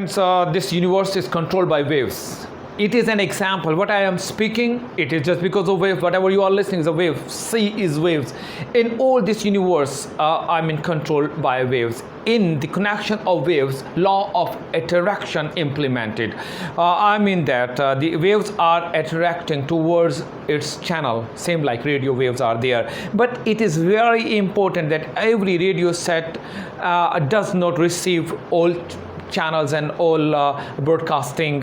Friends, this universe is controlled by waves. It is an example. What I am speaking, it is just because of waves. Whatever you are listening is a wave. Sea is waves. In all this universe, I'm in control by waves. In the connection of waves, law of attraction implemented. I mean that the waves are attracting towards its channel, same like radio waves are there. But it is very important that every radio set does not receive all channels and all broadcasting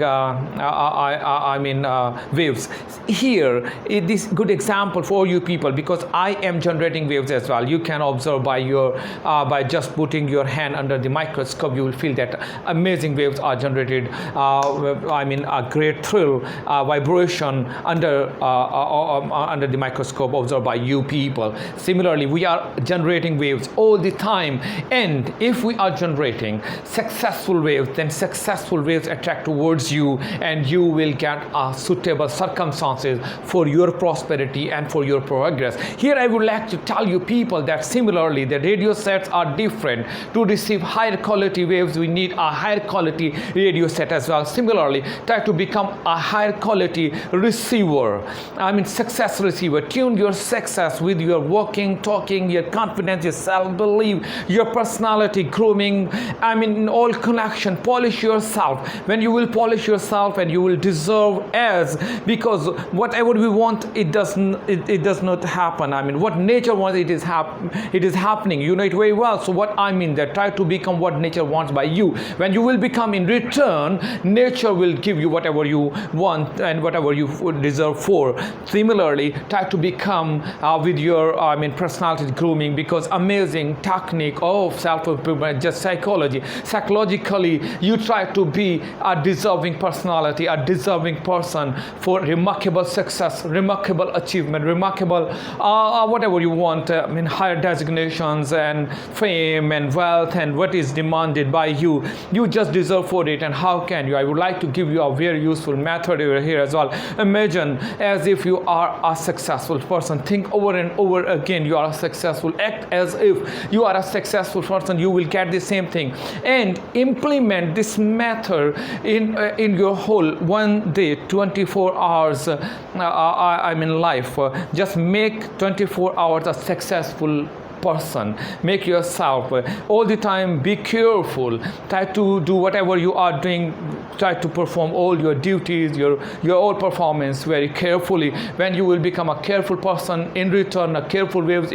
waves. Here this good example for you people, because I am generating waves as well. You can observe by your by just putting your hand under the microscope, you will feel that amazing waves are generated. A great thrill, vibration under the microscope observed by you people. Similarly, we are generating waves all the time, and if we are generating successful waves, then successful waves attract towards you, and you will get suitable circumstances for your prosperity and for your progress. Here I would like to tell you people that similarly the radio sets are different. To receive higher quality waves, we need a higher quality radio set as well. Similarly, try to become a higher quality receiver, success receiver. Tune your success with your walking, talking, your confidence, your self-belief, your personality grooming, all connection. Polish yourself. When you will polish yourself, and you will deserve as, because whatever we want, it does not happen. What nature wants, it is happening. You know it very well. So what I mean that try to become what nature wants by you. When you will become in return, nature will give you whatever you want and whatever you deserve for. Similarly, try to become with your personality grooming, because amazing technique of self-improvement, just psychologically you try to be a deserving personality, a deserving person for remarkable success, remarkable achievement, remarkable whatever you want, higher designations and fame and wealth and what is demanded by you. You just deserve for it. And how can you? I would like to give you a very useful method over here as well. Imagine as if you are a successful person. Think over and over again you are successful. Act as if you are a successful person. You will get the same thing, and implement this method in your whole one day, 24 hours life. Just make 24 hours a successful person. Make yourself all the time be careful. Try to do whatever you are doing. Try to perform all your duties, your all performance very carefully. When you will become a careful person, in return a careful waves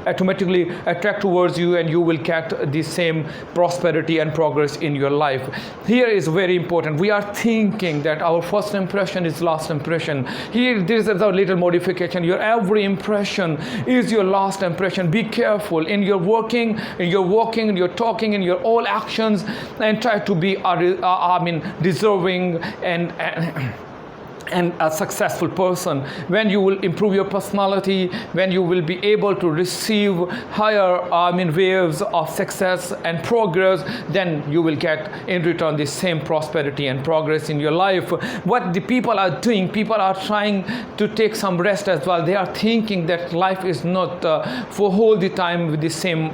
automatically attract towards you, and you will get the same prosperity and progress in your life. Here is very important. We are thinking that our first impression is last impression. Here this is a little modification. Your every impression is your last impression. Be careful in your working, in your walking, in your talking, in your all actions, and try to be deserving and a successful person. When you will improve your personality, when you will be able to receive higher waves of success and progress, then you will get in return the same prosperity and progress in your life. What the people are doing, people are trying to take some rest as well. They are thinking that life is not for all the time with the same,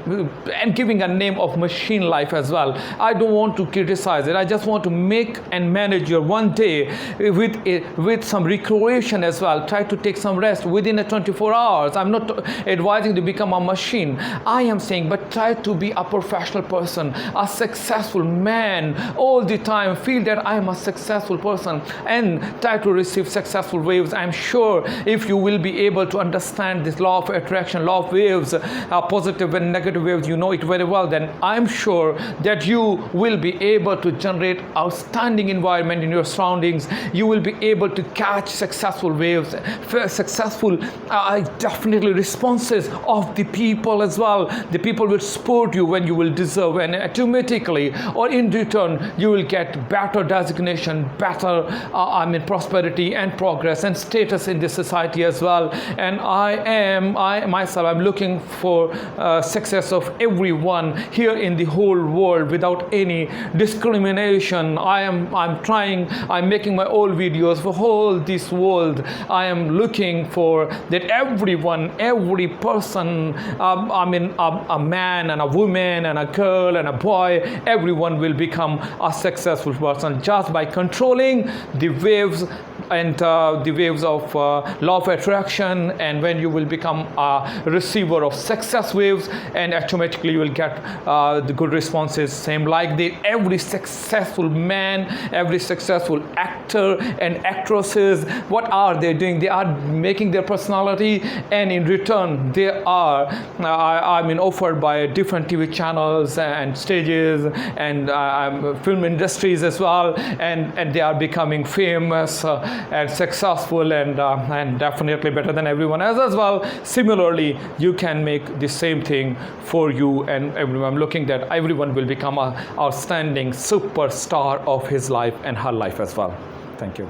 and giving a name of machine life as well. I don't want to criticize it. I just want to make and manage your one day with some recreation as well. Try to take some rest within a 24 hours. I'm not advising to become a machine. I am saying, but try to be a professional person, a successful man all the time. Feel that I am a successful person, and try to receive successful waves. I'm sure if you will be able to understand this law of attraction, law of waves, positive and negative waves, you know it very well, then I'm sure that you will be able to generate outstanding environment in your surroundings. You will be able to catch successful waves, successful definitely responses of the people as well. The people will support you when you will deserve, and automatically or in return you will get better designation, better prosperity and progress and status in this society as well. And I myself I'm looking for success of everyone here in the whole world without any discrimination. I'm making my own videos for whole this world, I am looking for that everyone, every person, a man and a woman and a girl and a boy, everyone will become a successful person just by controlling the waves and the waves of law of attraction. And when you will become a receiver of success waves, and automatically you will get the good responses. Same like every successful man, every successful actor and actresses, what are they doing? They are making their personality, and in return they are offered by different TV channels and stages and film industries as well, and they are becoming famous and successful and definitely better than everyone else as well. Similarly, you can make the same thing for you and everyone. I'm looking that everyone will become a outstanding superstar of his life and her life as well. Thank you.